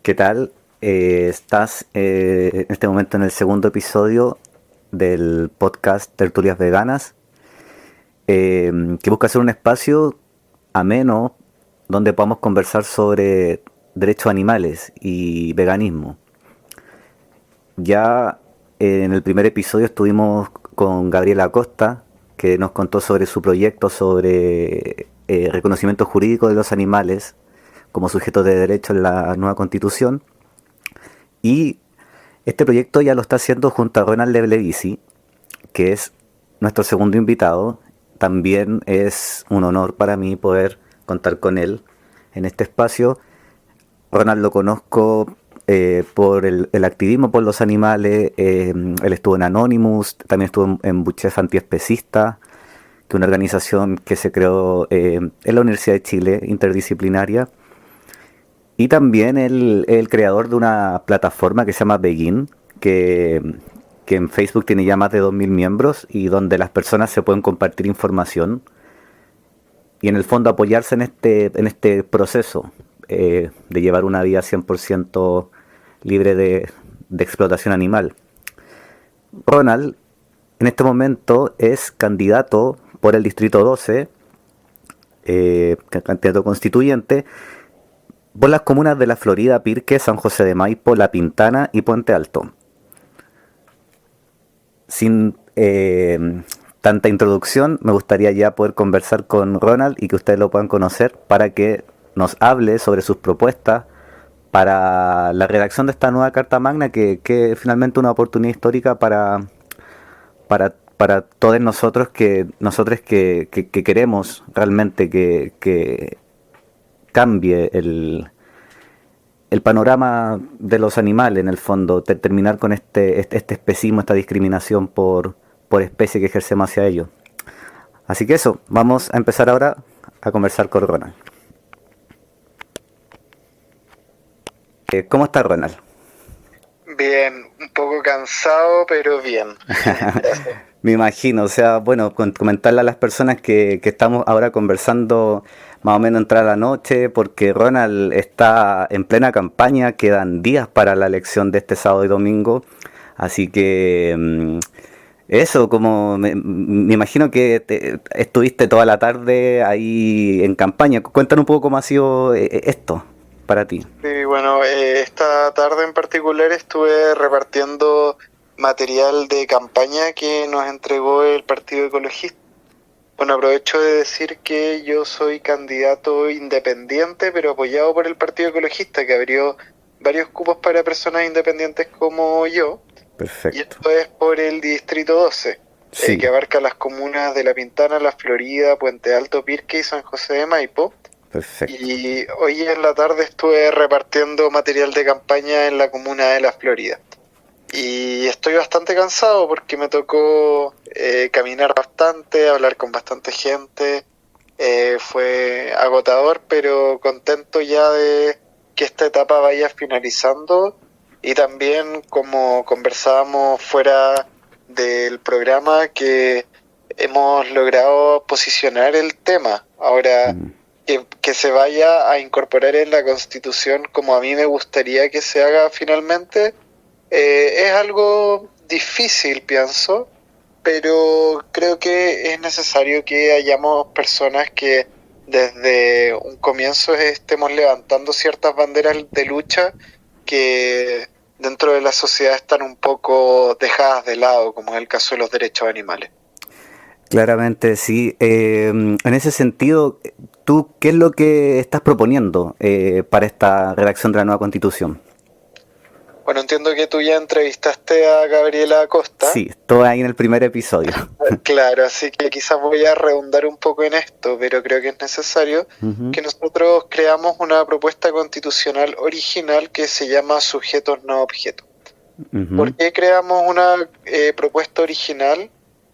¿Qué tal? Estás en este momento en el segundo episodio del podcast Tertulias Veganas, que busca ser un espacio ameno donde podamos conversar sobre derechos animales y veganismo. Ya en el primer episodio estuvimos con Gabriela Acosta, que nos contó sobre su proyecto sobre reconocimiento jurídico de los animales como sujetos de derecho en la nueva constitución. Y este proyecto ya lo está haciendo junto a Ronald Leblevici, que es nuestro segundo invitado. También es un honor para mí poder contar con él en este espacio. Ronald lo conozco por el activismo por los animales. Él estuvo en Anonymous, también estuvo en Buchef Antiespecista, que es una organización que se creó en la Universidad de Chile, interdisciplinaria. Y también el creador de una plataforma que se llama Begin, que en Facebook tiene ya más de 2000 miembros y donde las personas se pueden compartir información y en el fondo apoyarse en este proceso de llevar una vida 100% libre de explotación animal. Ronald en este momento es candidato por el Distrito 12, candidato constituyente, por las comunas de La Florida, Pirque, San José de Maipo, La Pintana y Puente Alto. Sin tanta introducción, me gustaría ya poder conversar con Ronald y que ustedes lo puedan conocer para que nos hable sobre sus propuestas para la redacción de esta nueva Carta Magna, que es finalmente una oportunidad histórica para todos nosotros que queremos realmente que cambie el panorama de los animales, en el fondo, terminar con este especismo, esta discriminación por especie que ejercemos hacia ellos. Así que eso, vamos a empezar ahora a conversar con Ronald. ¿Cómo está Ronald? Bien, un poco cansado, pero bien. Me imagino, o sea, bueno, comentarle a las personas que estamos ahora conversando más o menos entrar a la noche, porque Ronald está en plena campaña, quedan días para la elección de este sábado y domingo, así que eso, como me imagino que estuviste toda la tarde ahí en campaña. Cuéntanos un poco cómo ha sido esto para ti. Sí, bueno, esta tarde en particular estuve repartiendo material de campaña que nos entregó el Partido Ecologista. Bueno, aprovecho de decir que yo soy candidato independiente, pero apoyado por el Partido Ecologista, que abrió varios cupos para personas independientes como yo. Perfecto. Y esto es por el Distrito 12, Sí. que abarca las comunas de La Pintana, La Florida, Puente Alto, Pirque y San José de Maipo. Perfecto. Y hoy en la tarde estuve repartiendo material de campaña en la comuna de La Florida. Y estoy bastante cansado porque me tocó caminar bastante, hablar con bastante gente. Fue agotador, pero contento ya de que esta etapa vaya finalizando. Y también, como conversábamos fuera del programa, que hemos logrado posicionar el tema. Ahora, que se vaya a incorporar en la Constitución como a mí me gustaría que se haga finalmente, es algo difícil, pienso, pero creo que es necesario que hayamos personas que desde un comienzo estemos levantando ciertas banderas de lucha que dentro de la sociedad están un poco dejadas de lado, como es el caso de los derechos animales. Claramente, sí. En ese sentido, ¿tú qué es lo que estás proponiendo para esta redacción de la nueva Constitución? Bueno, entiendo que tú ya entrevistaste a Gabriela Acosta. Sí, todo ahí en el primer episodio. Claro, así que quizás voy a redundar un poco en esto, pero creo que es necesario que nosotros creamos una propuesta constitucional original que se llama Sujetos no Objetos. ¿Por qué creamos una propuesta original?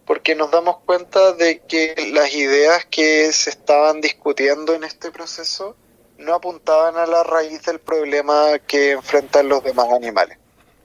Porque nos damos cuenta de que las ideas que se estaban discutiendo en este proceso no apuntaban a la raíz del problema que enfrentan los demás animales.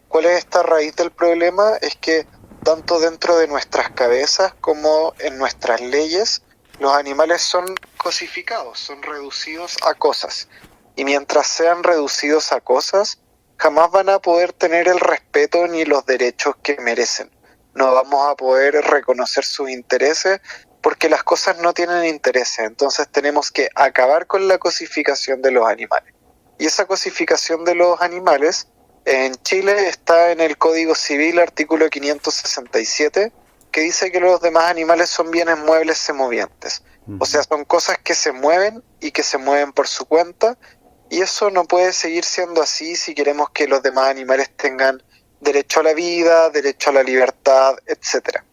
¿Cuál es esta raíz del problema? Es que tanto dentro de nuestras cabezas como en nuestras leyes, los animales son cosificados, son reducidos a cosas. y mientras sean reducidos a cosas, jamás van a poder tener el respeto ni los derechos que merecen. No vamos a poder reconocer sus intereses porque las cosas no tienen intereses. Entonces tenemos que acabar con la cosificación de los animales. Y esa cosificación de los animales en Chile está en el Código Civil, artículo 567, que dice que los demás animales son bienes muebles semovientes. O sea, son cosas que se mueven y que se mueven por su cuenta, y eso no puede seguir siendo así si queremos que los demás animales tengan derecho a la vida, derecho a la libertad, etcétera.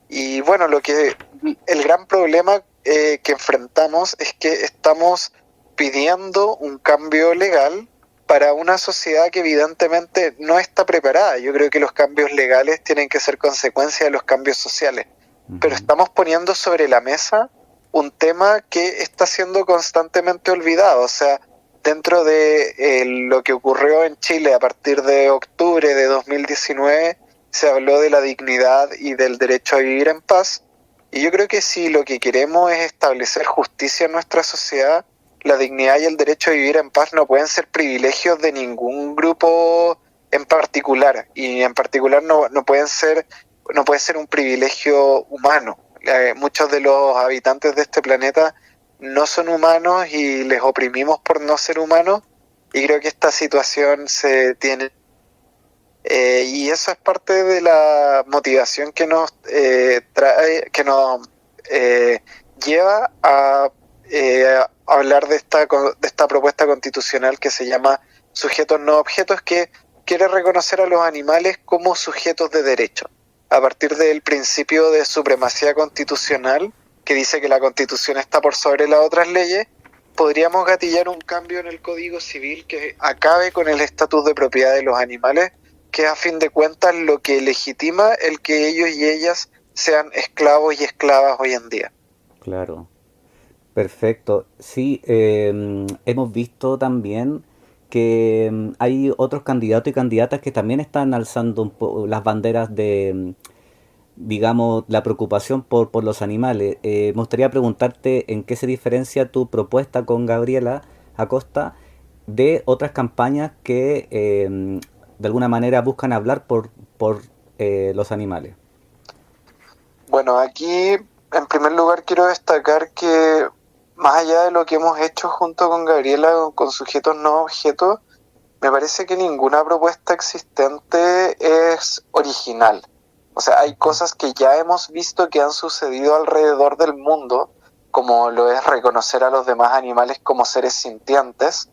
Y bueno, el gran problema que enfrentamos es que estamos pidiendo un cambio legal para una sociedad que evidentemente no está preparada. Yo creo que los cambios legales tienen que ser consecuencia de los cambios sociales. Pero estamos poniendo sobre la mesa un tema que está siendo constantemente olvidado. O sea, dentro de lo que ocurrió en Chile a partir de octubre de 2019, se habló de la dignidad y del derecho a vivir en paz. Y yo creo que si lo que queremos es establecer justicia en nuestra sociedad, la dignidad y el derecho a vivir en paz no pueden ser privilegios de ningún grupo en particular. Y en particular no puede ser un privilegio humano. Muchos de los habitantes de este planeta no son humanos y les oprimimos por no ser humanos, y creo que esta situación se tiene y eso es parte de la motivación que nos lleva a hablar de esta propuesta constitucional que se llama Sujetos no objetos, que quiere reconocer a los animales como sujetos de derecho a partir del principio de supremacía constitucional, que dice que la Constitución está por sobre las otras leyes. Podríamos gatillar un cambio en el Código Civil que acabe con el estatus de propiedad de los animales, que es a fin de cuentas lo que legitima el que ellos y ellas sean esclavos y esclavas hoy en día. Claro, perfecto. Sí, hemos visto también que hay otros candidatos y candidatas que también están alzando las banderas de, digamos, la preocupación por los animales. Me gustaría preguntarte en qué se diferencia tu propuesta con Gabriela Acosta de otras campañas que de alguna manera buscan hablar por los animales. Bueno, aquí en primer lugar quiero destacar que más allá de lo que hemos hecho junto con Gabriela con sujetos no objetos, me parece que ninguna propuesta existente es original. O sea, hay cosas que ya hemos visto que han sucedido alrededor del mundo, como lo es reconocer a los demás animales como seres sintientes,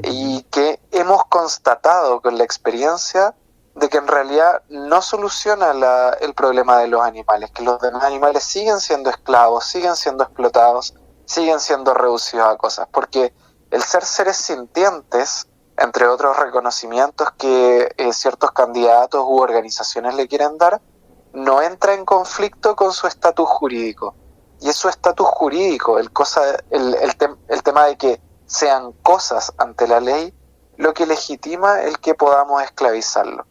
y que hemos constatado con la experiencia de que en realidad no soluciona el problema de los animales, que los demás animales siguen siendo esclavos, siguen siendo explotados, siguen siendo reducidos a cosas, porque el ser seres sintientes, entre otros reconocimientos que ciertos candidatos u organizaciones le quieren dar, no entra en conflicto con su estatus jurídico. Y es su estatus jurídico, el tema de que sean cosas ante la ley, lo que legitima el que podamos esclavizarlo.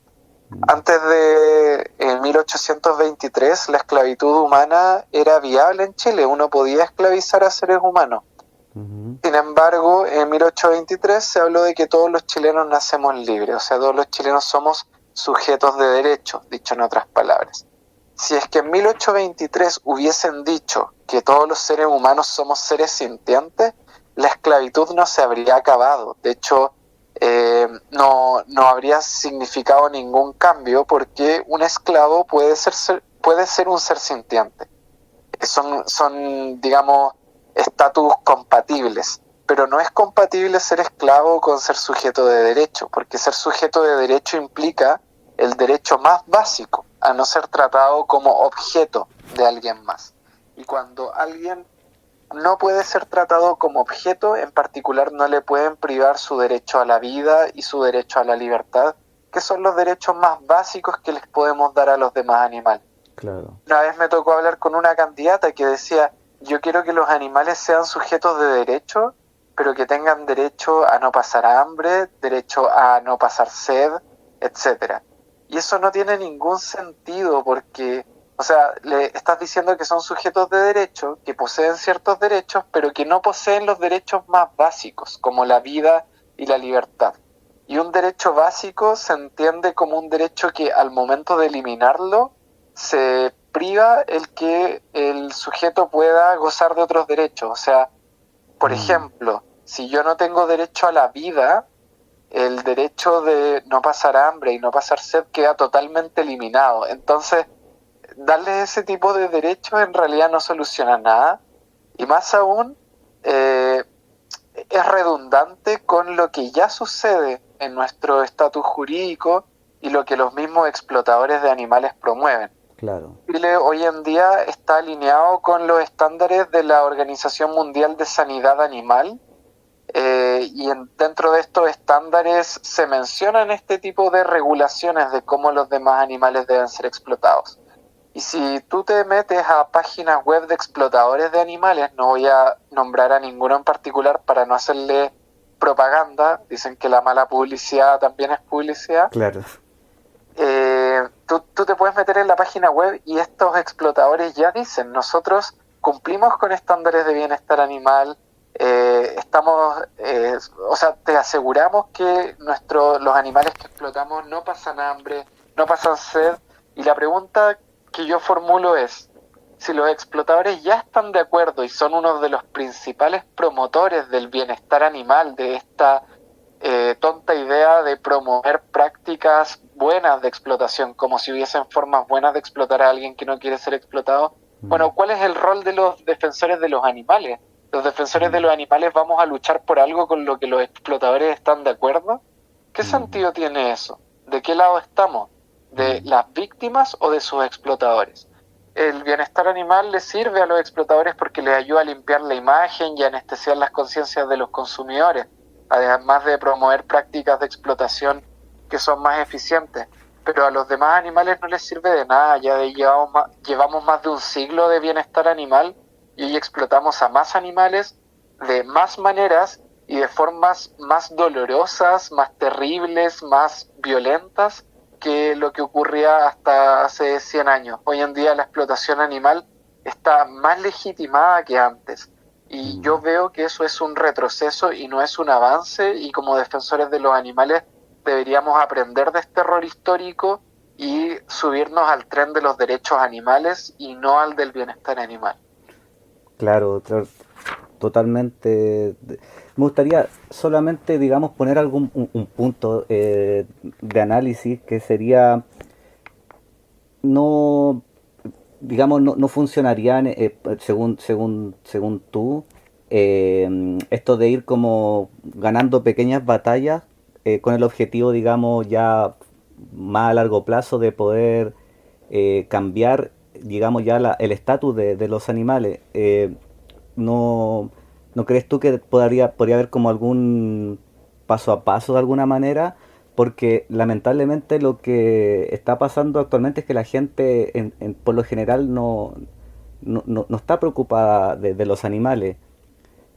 Antes de 1823, la esclavitud humana era viable en Chile, uno podía esclavizar a seres humanos. Sin embargo, en 1823 se habló de que todos los chilenos nacemos libres, o sea, todos los chilenos somos sujetos de derechos, dicho en otras palabras. Si es que en 1823 hubiesen dicho que todos los seres humanos somos seres sintientes, la esclavitud no se habría acabado. De hecho, no habría significado ningún cambio, porque un esclavo puede ser un ser sintiente. Son, digamos, estatus compatibles, pero no es compatible ser esclavo con ser sujeto de derecho, porque ser sujeto de derecho implica el derecho más básico a no ser tratado como objeto de alguien más. Y cuando alguien no puede ser tratado como objeto, en particular no le pueden privar su derecho a la vida y su derecho a la libertad, que son los derechos más básicos que les podemos dar a los demás animales. Claro. Una vez me tocó hablar con una candidata que decía: yo quiero que los animales sean sujetos de derecho, pero que tengan derecho a no pasar hambre, derecho a no pasar sed, etcétera. Y eso no tiene ningún sentido, porque, O sea, le estás diciendo que son sujetos de derecho, que poseen ciertos derechos, pero que no poseen los derechos más básicos, como la vida y la libertad. Y un derecho básico se entiende como un derecho que al momento de eliminarlo se priva el que el sujeto pueda gozar de otros derechos. O sea, por ejemplo, si yo no tengo derecho a la vida, el derecho de no pasar hambre y no pasar sed queda totalmente eliminado. Entonces, darle ese tipo de derechos en realidad no soluciona nada. Y más aún, es redundante con lo que ya sucede en nuestro estatus jurídico y lo que los mismos explotadores de animales promueven. Claro. Chile hoy en día está alineado con los estándares de la Organización Mundial de Sanidad Animal, dentro de estos estándares se mencionan este tipo de regulaciones de cómo los demás animales deben ser explotados. Y si tú te metes a páginas web de explotadores de animales, no voy a nombrar a ninguno en particular para no hacerle propaganda, dicen que la mala publicidad también es publicidad. Claro. Tú te puedes meter en la página web y estos explotadores ya dicen, nosotros cumplimos con estándares de bienestar animal, o sea, te aseguramos que los animales que explotamos no pasan hambre, no pasan sed. Y la pregunta que yo formulo es, si los explotadores ya están de acuerdo y son uno de los principales promotores del bienestar animal, de esta tonta idea de promover prácticas buenas de explotación, como si hubiesen formas buenas de explotar a alguien que no quiere ser explotado, bueno, ¿cuál es el rol de los defensores de los animales? ¿Los defensores de los animales vamos a luchar por algo con lo que los explotadores están de acuerdo? ¿Qué sentido tiene eso? ¿De qué lado estamos? ¿De las víctimas o de sus explotadores? El bienestar animal le sirve a los explotadores porque les ayuda a limpiar la imagen y a anestesiar las conciencias de los consumidores, además de promover prácticas de explotación que son más eficientes. Pero a los demás animales no les sirve de nada. Ya llevamos más de un siglo de bienestar animal y hoy explotamos a más animales de más maneras y de formas más dolorosas, más terribles, más violentas que lo que ocurría hasta hace 100 años. Hoy en día la explotación animal está más legitimada que antes. Y yo veo que eso es un retroceso y no es un avance, y como defensores de los animales deberíamos aprender de este error histórico y subirnos al tren de los derechos animales y no al del bienestar animal. Claro, totalmente. Me gustaría solamente, digamos, poner un punto de análisis que sería, no, digamos, no funcionarían, según tú, esto de ir como ganando pequeñas batallas con el objetivo, digamos, ya más a largo plazo de poder cambiar, digamos, ya el estatus de los animales. ¿No, no crees tú que podría haber como algún paso a paso de alguna manera? Porque lamentablemente lo que está pasando actualmente es que la gente por lo general no está preocupada de los animales.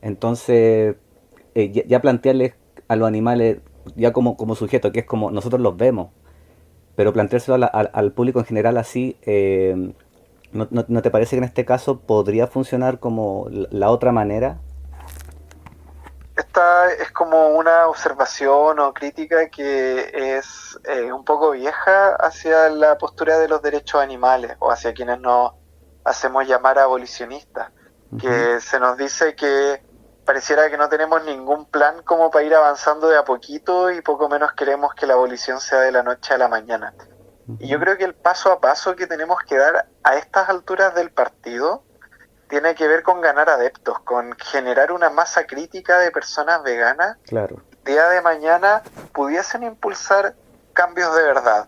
Entonces, ya plantearles a los animales ya como sujeto, que es como nosotros los vemos, pero planteárselo al público en general así, ¿no te parece que en este caso podría funcionar como la otra manera? Esta es como una observación o crítica que es un poco vieja hacia la postura de los derechos animales o hacia quienes nos hacemos llamar abolicionistas, que se nos dice que pareciera que no tenemos ningún plan como para ir avanzando de a poquito y poco menos queremos que la abolición sea de la noche a la mañana. Y yo creo que el paso a paso que tenemos que dar a estas alturas del partido tiene que ver con ganar adeptos, con generar una masa crítica de personas veganas. Claro. El día de mañana pudiesen impulsar cambios de verdad,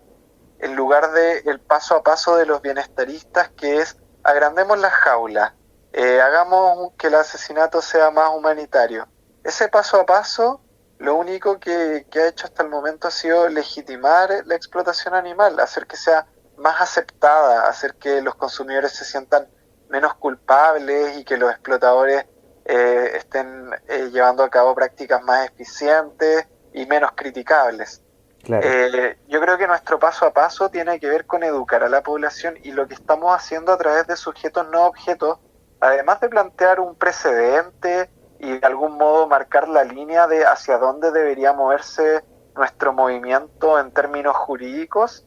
en lugar de el paso a paso de los bienestaristas, que es agrandemos las jaulas, hagamos que el asesinato sea más humanitario. Ese paso a paso, lo único que ha hecho hasta el momento ha sido legitimar la explotación animal, hacer que sea más aceptada, hacer que los consumidores se sientan menos culpables y que los explotadores estén llevando a cabo prácticas más eficientes y menos criticables. Claro. Yo creo que nuestro paso a paso tiene que ver con educar a la población y lo que estamos haciendo a través de sujetos no objetos, además de plantear un precedente y de algún modo marcar la línea de hacia dónde debería moverse nuestro movimiento en términos jurídicos,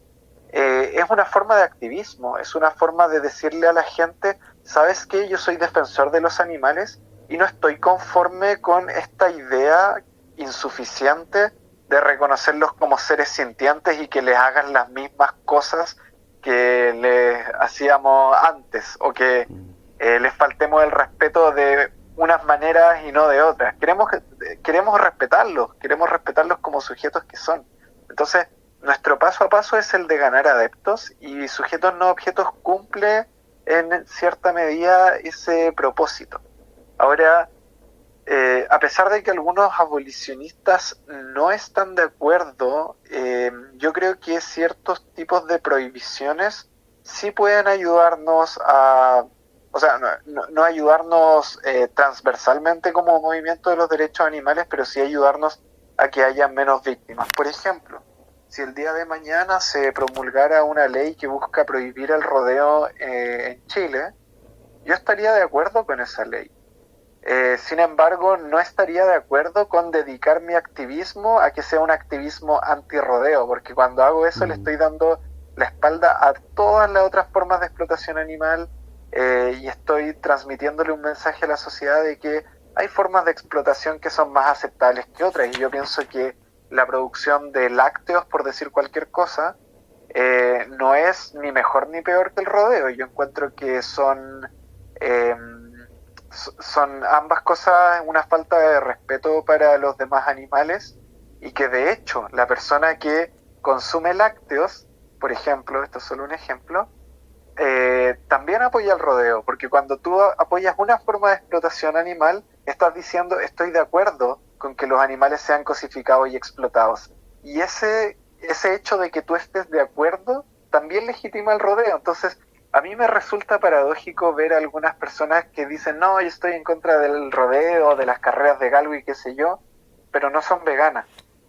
es una forma de activismo, es una forma de decirle a la gente, ¿sabes qué? Yo soy defensor de los animales y no estoy conforme con esta idea insuficiente de reconocerlos como seres sintientes y que les hagan las mismas cosas que les hacíamos antes o que les faltemos el respeto de unas maneras y no de otras. Queremos respetarlos como sujetos que son. Entonces, nuestro paso a paso es el de ganar adeptos y sujetos no objetos cumple en cierta medida ese propósito. Ahora, a pesar de que algunos abolicionistas no están de acuerdo, yo creo que ciertos tipos de prohibiciones sí pueden ayudarnos o sea, no ayudarnos transversalmente como movimiento de los derechos animales, pero sí ayudarnos a que haya menos víctimas. Por ejemplo, si el día de mañana se promulgara una ley que busca prohibir el rodeo en Chile, yo estaría de acuerdo con esa ley. Sin embargo, no estaría de acuerdo con dedicar mi activismo a que sea un activismo antirrodeo, porque cuando hago eso le estoy dando la espalda a todas las otras formas de explotación animal y estoy transmitiéndole un mensaje a la sociedad de que hay formas de explotación que son más aceptables que otras, y yo pienso que la producción de lácteos, por decir cualquier cosa, no es ni mejor ni peor que el rodeo. Yo encuentro que son ambas cosas una falta de respeto para los demás animales y que de hecho la persona que consume lácteos, por ejemplo, esto es solo un ejemplo, también apoya el rodeo, porque cuando tú apoyas una forma de explotación animal, estás diciendo estoy de acuerdo con que los animales sean cosificados y explotados. Y ese hecho de que tú estés de acuerdo también legitima el rodeo. Entonces, a mí me resulta paradójico ver a algunas personas que dicen, no, yo estoy en contra del rodeo, de las carreras de galgo y qué sé yo, pero no son veganas.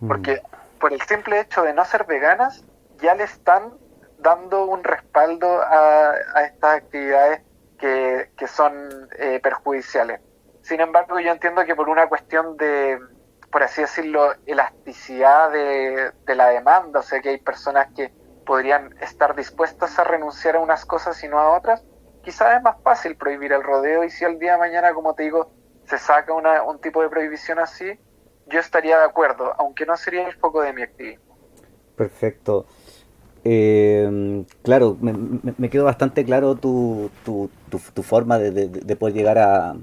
Porque por el simple hecho de no ser veganas, ya le están dando un respaldo a estas actividades que son perjudiciales. Sin embargo, yo entiendo que por una cuestión de, por así decirlo, elasticidad de la demanda, o sea que hay personas que podrían estar dispuestas a renunciar a unas cosas y no a otras, quizás es más fácil prohibir el rodeo, y si al día de mañana, como te digo, se saca un tipo de prohibición así, yo estaría de acuerdo, aunque no sería el foco de mi activismo. Perfecto. Claro, me quedó bastante claro tu forma de poder llegar a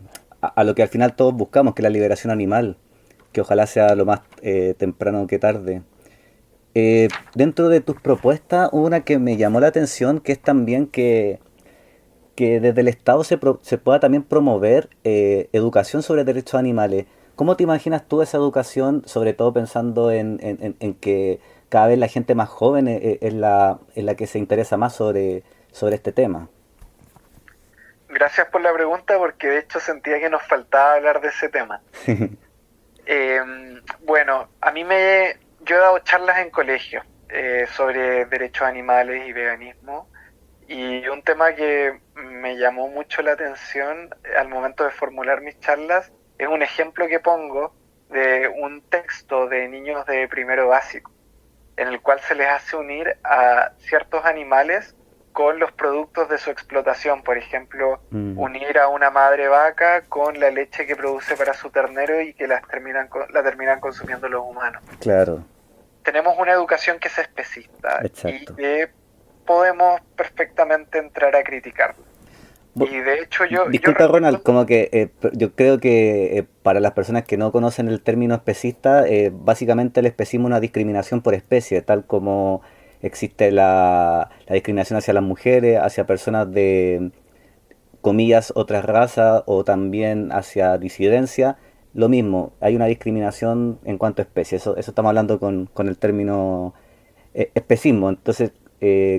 lo que al final todos buscamos, que es la liberación animal, que ojalá sea lo más temprano que tarde. Dentro de tus propuestas, una que me llamó la atención, que es también que desde el Estado se pueda también promover educación sobre derechos animales. ¿Cómo te imaginas tú esa educación, sobre todo pensando en que cada vez la gente más joven es la que se interesa más sobre este tema? Gracias por la pregunta, porque de hecho sentía que nos faltaba hablar de ese tema. Bueno, yo he dado charlas en colegio sobre derechos animales y veganismo, y un tema que me llamó mucho la atención al momento de formular mis charlas es un ejemplo que pongo de un texto de niños de primero básico, en el cual se les hace unir a ciertos animales con los productos de su explotación. Por ejemplo, unir a una madre vaca con la leche que produce para su ternero y que la terminan consumiendo los humanos. Claro, Tenemos una educación que es especista y exacto. que podemos perfectamente entrar a criticarla. Bu- Y de hecho yo Disculpa, Ronald, recuerdo, como que yo creo que para las personas que no conocen el término especista, básicamente el especismo es una discriminación por especie, tal como existe la discriminación hacia las mujeres, hacia personas de, comillas, otras razas o también hacia disidencia. Lo mismo, hay una discriminación en cuanto a especie, eso estamos hablando con el término especismo. Entonces,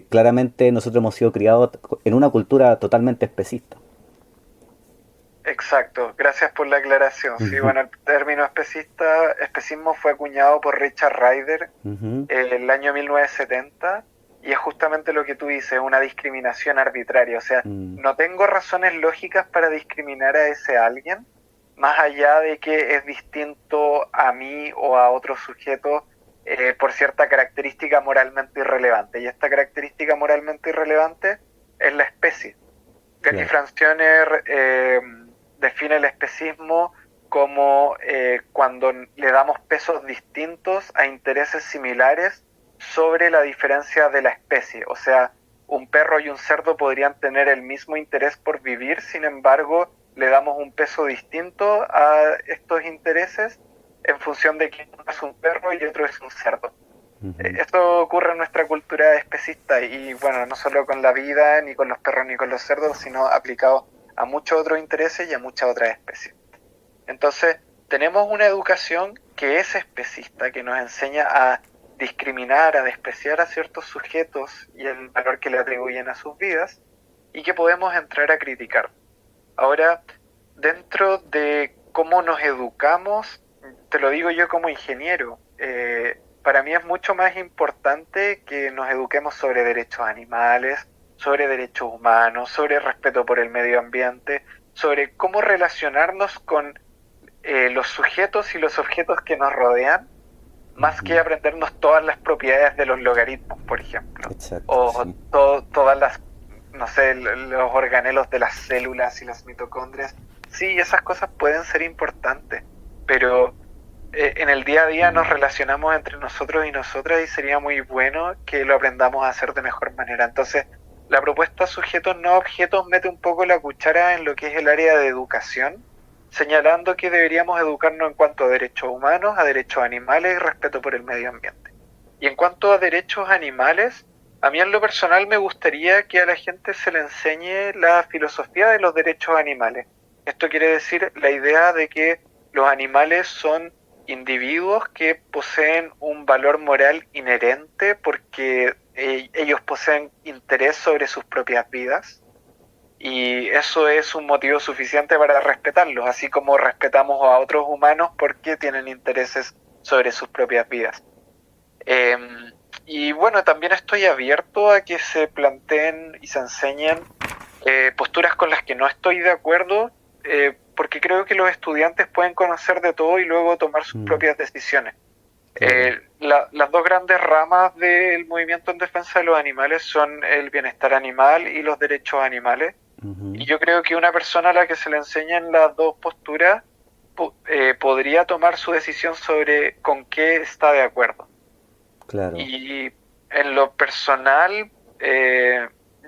claramente nosotros hemos sido criados en una cultura totalmente especista. Exacto, gracias por la aclaración. Sí, Ujú, bueno, el término especismo fue acuñado por Richard Ryder ujú, el año 1970 y es justamente lo que tú dices, una discriminación arbitraria. O sea, mm, no tengo razones lógicas para discriminar a ese alguien, más allá de que es distinto a mí o a otro sujeto por cierta característica moralmente irrelevante. Y esta característica moralmente irrelevante es la especie. Gary claro. Francione define el especismo como cuando le damos pesos distintos a intereses similares sobre la diferencia de la especie. O sea, un perro y un cerdo podrían tener el mismo interés por vivir, sin embargo, le damos un peso distinto a estos intereses en función de que uno es un perro y otro es un cerdo. Ujú, Esto ocurre en nuestra cultura especista y bueno, no solo con la vida, ni con los perros, ni con los cerdos, sino aplicado a muchos otros intereses y a muchas otras especies. Entonces, tenemos una educación que es especista, que nos enseña a discriminar, a despreciar a ciertos sujetos y el valor que le atribuyen a sus vidas, y que podemos entrar a criticar. Ahora, dentro de cómo nos educamos, te lo digo yo como ingeniero, para mí es mucho más importante que nos eduquemos sobre derechos animales, sobre derechos humanos, sobre respeto por el medio ambiente, sobre cómo relacionarnos con los sujetos y los objetos que nos rodean, más que ujú. aprendernos todas las propiedades de los logaritmos, por ejemplo, Exacto, o sí. todas las, no sé, los organelos de las células y las mitocondrias. Sí, esas cosas pueden ser importantes, pero en el día a día nos relacionamos entre nosotros y nosotras y sería muy bueno que lo aprendamos a hacer de mejor manera. Entonces, la propuesta sujetos no objetos mete un poco la cuchara en lo que es el área de educación, señalando que deberíamos educarnos en cuanto a derechos humanos, a derechos animales y respeto por el medio ambiente. Y en cuanto a derechos animales, a mí en lo personal me gustaría que a la gente se le enseñe la filosofía de los derechos animales. Esto quiere decir la idea de que los animales son individuos que poseen un valor moral inherente porque ellos poseen interés sobre sus propias vidas y eso es un motivo suficiente para respetarlos, así como respetamos a otros humanos porque tienen intereses sobre sus propias vidas. Eh, y bueno, también estoy abierto a que se planteen y se enseñen posturas con las que no estoy de acuerdo, porque creo que los estudiantes pueden conocer de todo y luego tomar sus Mm, propias decisiones. claro. Las dos grandes ramas del movimiento en defensa de los animales son el bienestar animal y los derechos animales. Y Ujú, yo creo que una persona a la que se le enseñan las dos posturas podría tomar su decisión sobre con qué está de acuerdo. claro. Y en lo personal,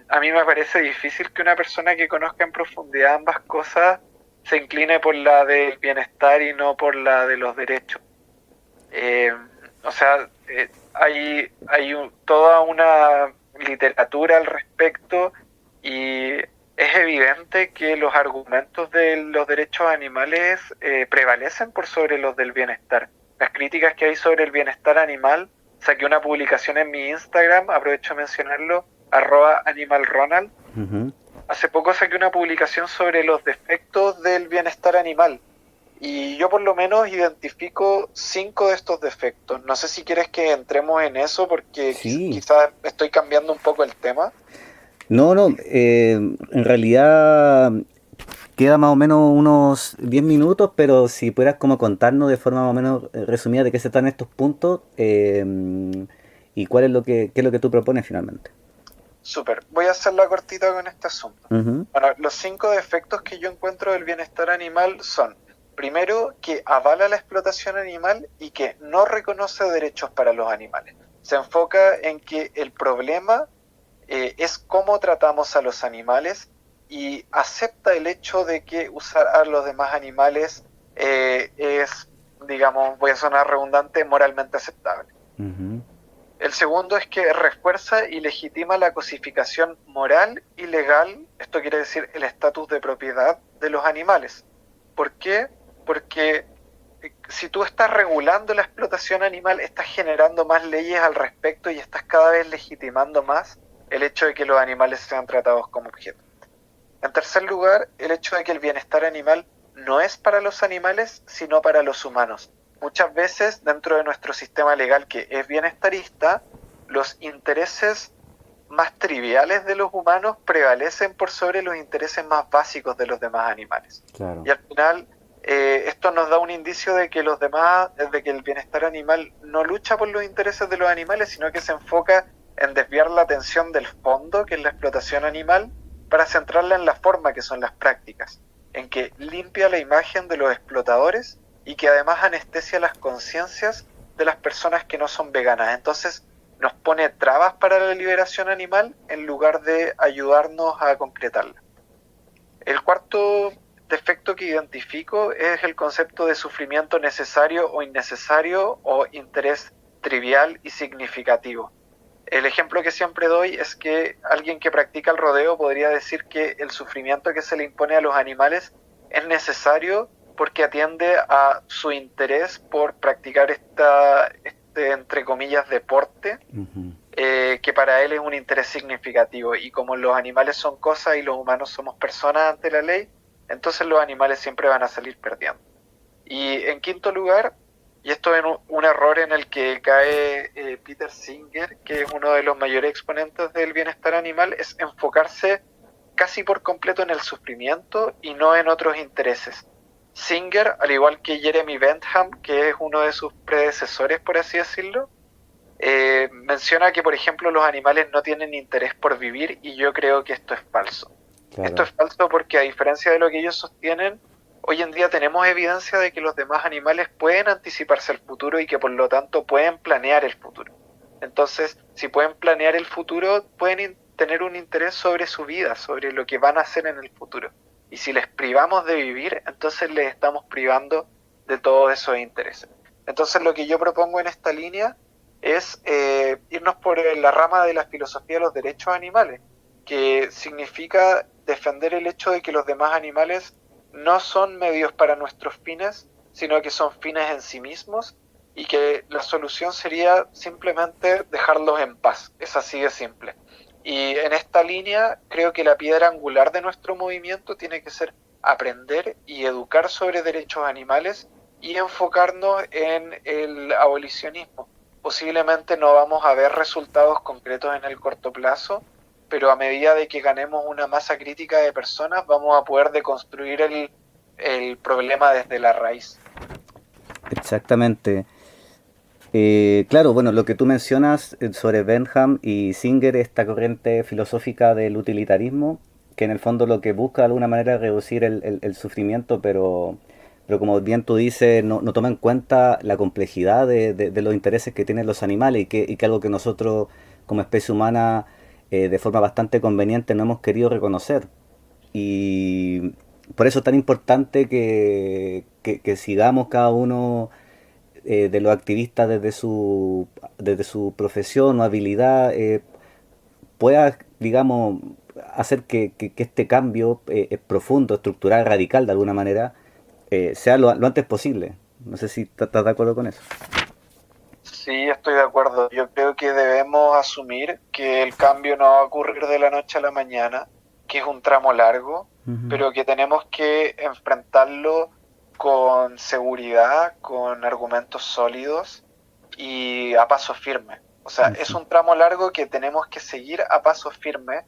a mí me parece difícil que una persona que conozca en profundidad ambas cosas se incline por la del bienestar y no por la de los derechos. Eh, o sea, toda una literatura al respecto y es evidente que los argumentos de los derechos animales prevalecen por sobre los del bienestar. Las críticas que hay sobre el bienestar animal, saqué una publicación en mi Instagram, aprovecho de mencionarlo, @animalronald. Ujú. Hace poco saqué una publicación sobre los defectos del bienestar animal y yo por lo menos identifico 5 de estos defectos. No sé si quieres que entremos en eso porque Sí. quizás estoy cambiando un poco el tema. No, no, en realidad queda más o menos unos 10 minutos, pero si pudieras como contarnos de forma más o menos resumida de qué se tratan estos puntos y cuál es qué es lo que tú propones finalmente. Súper, voy a hacerla cortita con este asunto. Ujú, Bueno, los 5 defectos que yo encuentro del bienestar animal son, primero, que avala la explotación animal y que no reconoce derechos para los animales. Se enfoca en que el problema es cómo tratamos a los animales y acepta el hecho de que usar a los demás animales es, digamos, voy a sonar redundante, moralmente aceptable. ujú, El segundo es que refuerza y legitima la cosificación moral y legal, esto quiere decir el estatus de propiedad de los animales. ¿Por qué? Porque si tú estás regulando la explotación animal, estás generando más leyes al respecto y estás cada vez legitimando más el hecho de que los animales sean tratados como objetos. En tercer lugar, el hecho de que el bienestar animal no es para los animales, sino para los humanos. Muchas veces, dentro de nuestro sistema legal que es bienestarista, los intereses más triviales de los humanos prevalecen por sobre los intereses más básicos de los demás animales. Claro. Y al final, esto nos da un indicio de que los demás, de que el bienestar animal no lucha por los intereses de los animales, sino que se enfoca en desviar la atención del fondo, que es la explotación animal, para centrarla en la forma, que son las prácticas, en que limpia la imagen de los explotadores y que además anestesia las conciencias de las personas que no son veganas. Entonces nos pone trabas para la liberación animal en lugar de ayudarnos a concretarla. El cuarto defecto que identifico es el concepto de sufrimiento necesario o innecesario o interés trivial y significativo. El ejemplo que siempre doy es que alguien que practica el rodeo podría decir que el sufrimiento que se le impone a los animales es necesario porque atiende a su interés por practicar este, entre comillas, deporte, que para él es un interés significativo. Y como los animales son cosas y los humanos somos personas ante la ley, entonces los animales siempre van a salir perdiendo. Y en quinto lugar, y esto es un error en el que cae Peter Singer, que es uno de los mayores exponentes del bienestar animal, es enfocarse casi por completo en el sufrimiento y no en otros intereses. Singer, al igual que Jeremy Bentham, que es uno de sus predecesores, por así decirlo, menciona que, por ejemplo, los animales no tienen interés por vivir, y yo creo que esto es falso. Claro. Esto es falso porque, a diferencia de lo que ellos sostienen, hoy en día tenemos evidencia de que los demás animales pueden anticiparse al futuro y que por lo tanto pueden planear el futuro. Entonces, si pueden planear el futuro, pueden tener un interés sobre su vida, sobre lo que van a hacer en el futuro. Y si les privamos de vivir, entonces les estamos privando de todos esos intereses. Entonces, lo que yo propongo en esta línea es irnos por la rama de la filosofía de los derechos animales, que significa defender el hecho de que los demás animales no son medios para nuestros fines, sino que son fines en sí mismos, y que la solución sería simplemente dejarlos en paz. Es así de simple. Y en esta línea creo que la piedra angular de nuestro movimiento tiene que ser aprender y educar sobre derechos animales y enfocarnos en el abolicionismo. Posiblemente no vamos a ver resultados concretos en el corto plazo, pero a medida de que ganemos una masa crítica de personas, vamos a poder deconstruir el problema desde la raíz. Exactamente. Claro, bueno, lo que tú mencionas sobre Bentham y Singer, esta corriente filosófica del utilitarismo, que en el fondo lo que busca de alguna manera es reducir el sufrimiento, pero como bien tú dices, no toma en cuenta la complejidad de los intereses que tienen los animales y que algo que nosotros como especie humana de forma bastante conveniente no hemos querido reconocer. Y por eso es tan importante que sigamos cada uno de los activistas desde su profesión o habilidad pueda, digamos, hacer que este cambio profundo, estructural, radical de alguna manera, sea lo antes posible. No sé si estás de acuerdo con eso. Sí, estoy de acuerdo. Yo creo que debemos asumir que el cambio no va a ocurrir de la noche a la mañana, que es un tramo largo, pero que tenemos que enfrentarlo con seguridad, con argumentos sólidos y a paso firme. O sea, es un tramo largo que tenemos que seguir a paso firme.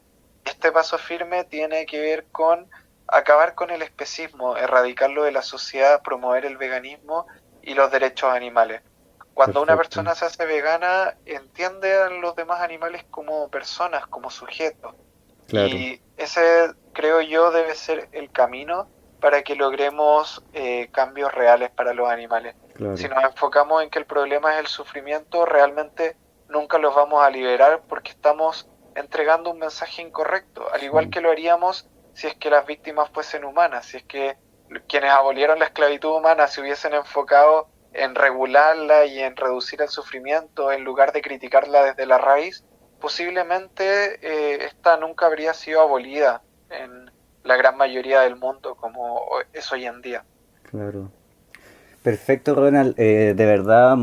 Este paso firme tiene que ver con acabar con el especismo, erradicarlo de la sociedad, promover el veganismo y los derechos animales. Cuando Perfecto. Una persona se hace vegana, entiende a los demás animales como personas, como sujetos. Claro. Y ese, creo yo, debe ser el camino para que logremos cambios reales para los animales. Claro. Si nos enfocamos en que el problema es el sufrimiento, realmente nunca los vamos a liberar porque estamos entregando un mensaje incorrecto, al igual que lo haríamos si es que las víctimas fuesen humanas, si es que quienes abolieron la esclavitud humana se hubiesen enfocado en regularla y en reducir el sufrimiento en lugar de criticarla desde la raíz, posiblemente esta nunca habría sido abolida en la gran mayoría del mundo como es hoy en día. Claro. Perfecto, Ronald. De verdad,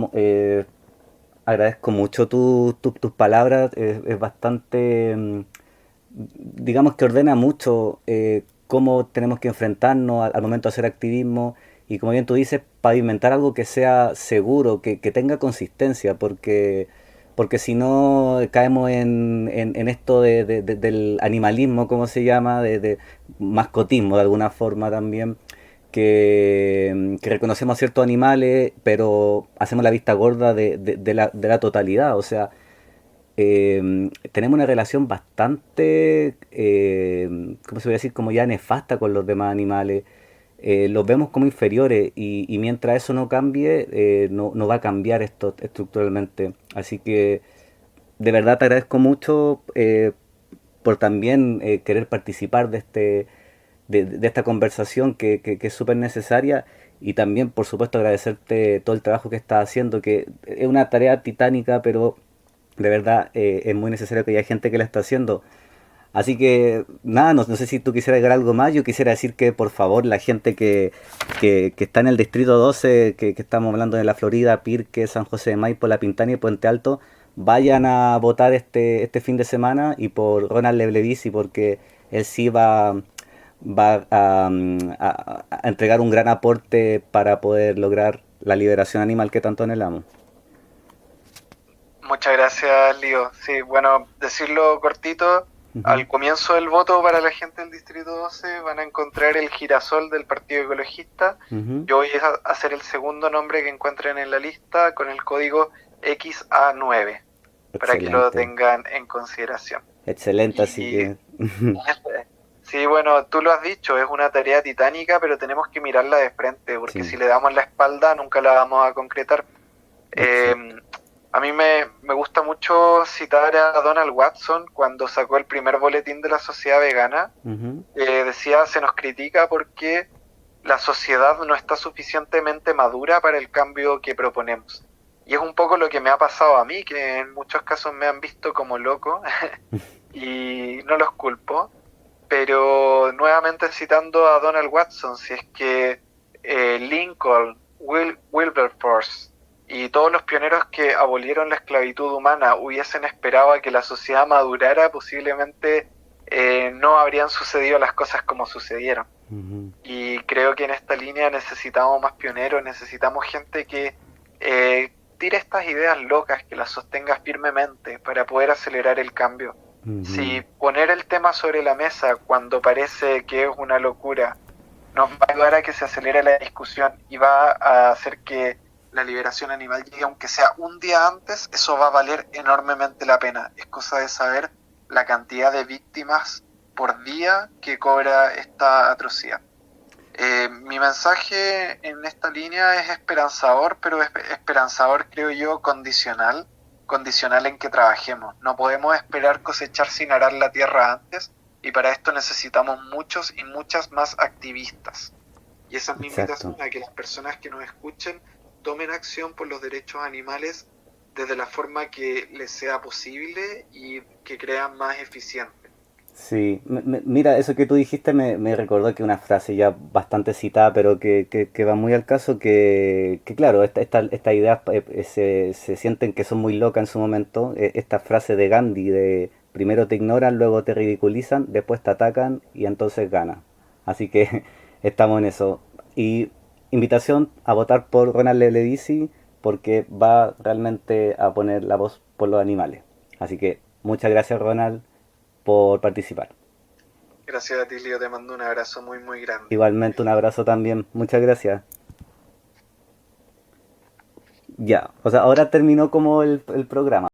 agradezco mucho tus palabras. Es bastante digamos que ordena mucho cómo tenemos que enfrentarnos al momento de hacer activismo y como bien tú dices, pavimentar algo que sea seguro, que tenga consistencia, porque si no caemos en esto del animalismo, ¿cómo se llama? De mascotismo de alguna forma también, que reconocemos a ciertos animales, pero hacemos la vista gorda de la totalidad. O sea, tenemos una relación bastante, ¿cómo se puede decir? Como ya nefasta con los demás animales. Los vemos como inferiores y mientras eso no cambie, no va a cambiar esto estructuralmente. Así que de verdad te agradezco mucho por también querer participar de esta conversación que es súper necesaria y también, por supuesto, agradecerte todo el trabajo que estás haciendo, que es una tarea titánica, pero de verdad es muy necesario que haya gente que la está haciendo. Así que nada, no sé si tú quisieras agregar algo más. Yo quisiera decir que por favor la gente que está en el distrito 12, que estamos hablando de la Florida, Pirque, San José de Maipo, La Pintana y Puente Alto, vayan a votar este fin de semana y por Ronald Leblevisi porque él sí va a entregar un gran aporte para poder lograr la liberación animal que tanto anhelamos. Muchas gracias, Lío. Sí, bueno, decirlo cortito, Ujú, al comienzo del voto para la gente del Distrito 12 van a encontrar el girasol del Partido Ecologista. ujú. Yo voy a hacer el segundo nombre que encuentren en la lista con el código XA9 para que lo Excelente, tengan en consideración. excelente, así Y que sí, bueno, tú lo has dicho, es una tarea titánica, pero tenemos que mirarla de frente, porque sí, si le damos la espalda nunca la vamos a concretar. Eh, exacto. a mí me gusta mucho citar a Donald Watson cuando sacó el primer boletín de la sociedad vegana. Ujú, Decía, se nos critica porque la sociedad no está suficientemente madura para el cambio que proponemos. Y es un poco lo que me ha pasado a mí, que en muchos casos me han visto como loco y no los culpo. Pero nuevamente citando a Donald Watson, si es que Lincoln, Wilberforce y todos los pioneros que abolieron la esclavitud humana hubiesen esperado a que la sociedad madurara, posiblemente no habrían sucedido las cosas como sucedieron. ujú. Y creo que en esta línea necesitamos más pioneros, necesitamos gente que tire estas ideas locas, que las sostenga firmemente para poder acelerar el cambio. Ujú. Si poner el tema sobre la mesa cuando parece que es una locura nos va a ayudar a que se acelere la discusión y va a hacer que la liberación animal llegue aunque sea un día antes, eso va a valer enormemente la pena. Es cosa de saber la cantidad de víctimas por día que cobra esta atrocidad. Mi mensaje en esta línea es esperanzador, pero es esperanzador, creo yo, condicional, condicional en que trabajemos. No podemos esperar cosechar sin arar la tierra antes, y para esto necesitamos muchos y muchas más activistas. Y esa es mi Exacto. invitación a que las personas que nos escuchen tomen acción por los derechos animales desde la forma que les sea posible y que crean más eficiente. Sí, mira, eso que tú dijiste me recordó que una frase ya bastante citada, pero que va muy al caso, que claro, esta ideas se sienten que son muy locas en su momento. Esta frase de Gandhi de primero te ignoran, luego te ridiculizan, después te atacan y entonces ganas. Así que estamos en eso. Y invitación a votar por Ronald Levisi porque va realmente a poner la voz por los animales. Así que muchas gracias, Ronald, por participar. Gracias a ti, Leo, te mando un abrazo muy, muy grande. Igualmente un abrazo también. Muchas gracias. Ya, o sea, ahora terminó como el programa.